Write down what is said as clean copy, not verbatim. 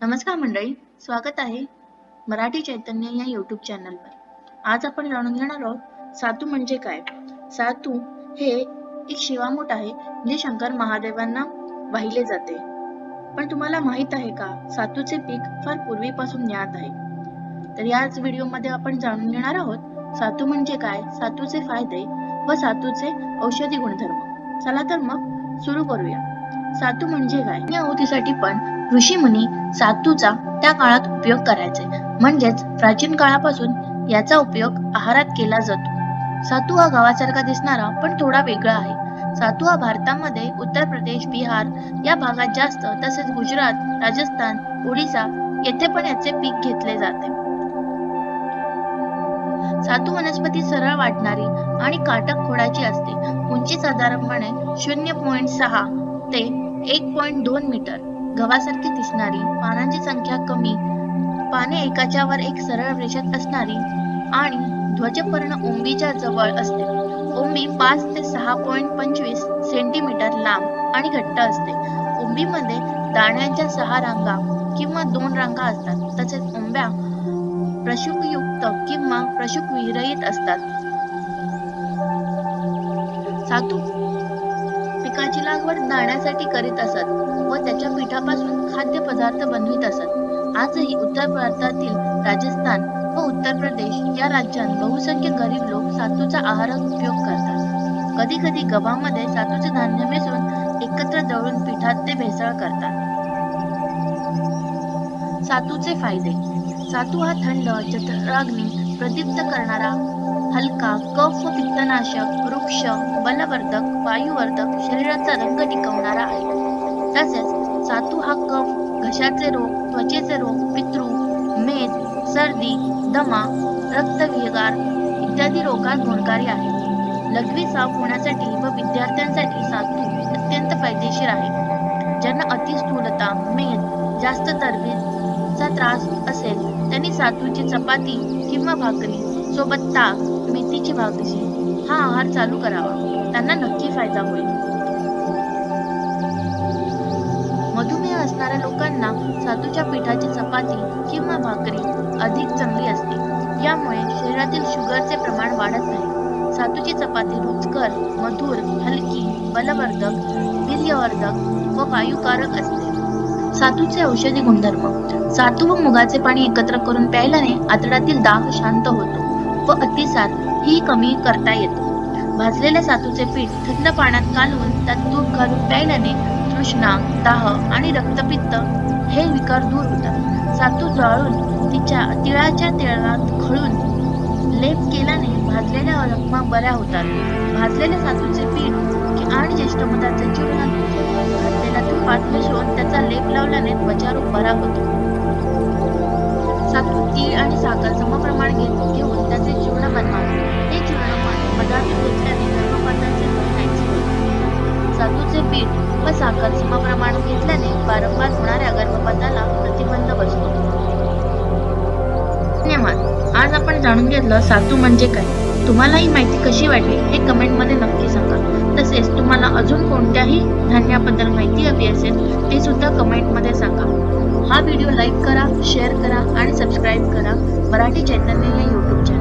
नमस्कार मंडळी, स्वागत आहे मराठी चैतन्य या यूट्यूब चॅनलवर. आज आपण जाणून घेणार आहोत सातू म्हणजे काय. सातू हे एक शिवामूठ आहे जे शंकर महादेवांना वाहिले जाते. पण तुम्हाला माहित आहे का, सातूचे पीक फार पूर्वीपासून ज्ञात आहे. तर याच व्हिडिओमध्ये आपण जाणून घेणार आहोत सातू म्हणजे काय, सातूचे फायदे व सातूचे औषधी गुणधर्म. चला तर मग सुरू करूया. सातू म्हणजे काय. यज्ञाहुतीसाठी पण ऋषी मुनी सातूचा त्या काळात उपयोग करायचे. म्हणजेच प्राचीन काळापासून याचा उपयोग आहारात केला जातो. सातू हा गावासारखा दिसणारा पण थोडा वेगळा आहे. सातू हा भारतामध्ये उत्तर प्रदेश, बिहार या भागात जास्त, तसेच गुजरात, राजस्थान, ओडिसा येथे पण याचे पीक घेतले जाते. सातू वनस्पती सरळ वाढणारी आणि काटक खोडाची असते. उंची साधारणपणे 0.6 ते 1.2 मीटर. गव्हासारखी दिसणारी, पानांची संख्या कमी, पाने एकाच्या वर एक सरळ रेषेत असणारी आणि ध्वजपर्ण ओंबीच्या जवळ असते. ओंबी 5 ते 6.25 सेंटीमीटर लांब आणि घट्ट असते. ओंबीमध्ये दाण्यांच्या 6 रांगा किंवा 2 रांगा असतात. तसेच ओंब्या प्रशुकयुक्त किंवा प्रशुक विरहित असतात. सातू पिकाची लागवड दाण्यासाठी करीत असत व त्याच्या पिठापासून खाद्यपदार्थ बनवित असत. आजही उत्तर भारतातील राजस्थान व उत्तर प्रदेश या राज्यांत बहुसंख्य गरीब लोक सातूचा आहारात उपयोग करतात. कधी कधी गव्हामध्ये सातूचे धान्य मिसळून एकत्र दळून पिठात ते भेसळ करतात. सातूचे फायदे. सातू हा थंड, जठराग्नी प्रदीप्त करणारा, हलका, कफ व पित्तनाशक, वृक्ष, बलवर्धक, वायुवर्धक, शरीराचा रंग टिकवणारा आहे. तसेच सातू हा कफ, घशाचे रोग, त्वचेचे रोग, पितृ, मेद, सर्दी, दमा, रक्तविकार इत्यादी रोगात गुणकारी आहे. लघवी साफ होण्यासाठी व विद्यार्थ्यांसाठी सातू अत्यंत फायदेशीर आहे. ज्यांना अतिस्थूलता, मेद, जास्त चरबीचा त्रास असेल त्यांनी सातूची चपाती किंवा भाकरी सोबत ताक, मेथीची भाजी हा आहार चालू करावा. त्यांना नक्की फायदा होईल. मधुमेह असणाऱ्या लोकांना सातूच्या पिठाची चपाती किंवा भाकरी अधिक चांगली असते. यामुळे शरीरातील शुगरचे प्रमाण वाढत नाही. सातूची चपाती रुचकर, मधुर, हलकी, बलवर्धक, वीर्यवर्धक व वायुकारक असते. सातूचे औषधी गुणधर्म. सातू व मुगाचे पाणी एकत्र करून प्यायल्याने आतड्यातील दाह शांत होतो व अतिसार ही कमी करता येतो. भाजलेल्या सातूचे पीठ थंड पाण्यात कालवून त्यात तूप घालून प्यायल्याने तृष्णा, दाह आणि रक्तपित्त हे विकार दूर होतात. सातू जाळून तिळाच्या तेलात खळून लेप केल्याने भाजलेल्या जखमा बऱ्या होतात. भाजलेल्या सातूचे पीठ आणि ज्येष्ठमधाचे चूर्ण भाजलेल्या तुपात मिसळून त्याचा लेप लावल्याने त्वचारोग बरा होतो. सातू, तीळ आणि साखर समप्रमाण घेऊन त्याचे चूर्ण बनवावे. हे चूर्ण मधातून घेतल्याने गर्भपाताचे भय नाहीसे होते. सातूचे पीठ व साखर समप्रमाणात घेतल्याने वारंवार होणाऱ्या गर्भपाताला प्रतिबंध बसतो. धन्यवाद. आज आपण जाणून घेतलं सातू म्हणजे काय. तुम्हाला ही माहिती कशी वाटली हे कमेंटमध्ये नक्की सांगा. तसेच तुम्हाला अजून कोणत्याही धान्याबद्दल माहिती हवी असेल ते सुद्धा कमेंटमध्ये सांगा. हा व्हिडिओ लाईक करा, शेअर करा आणि सबस्क्राईब करा मराठी चैतन्य या यूट्यूब चॅनल.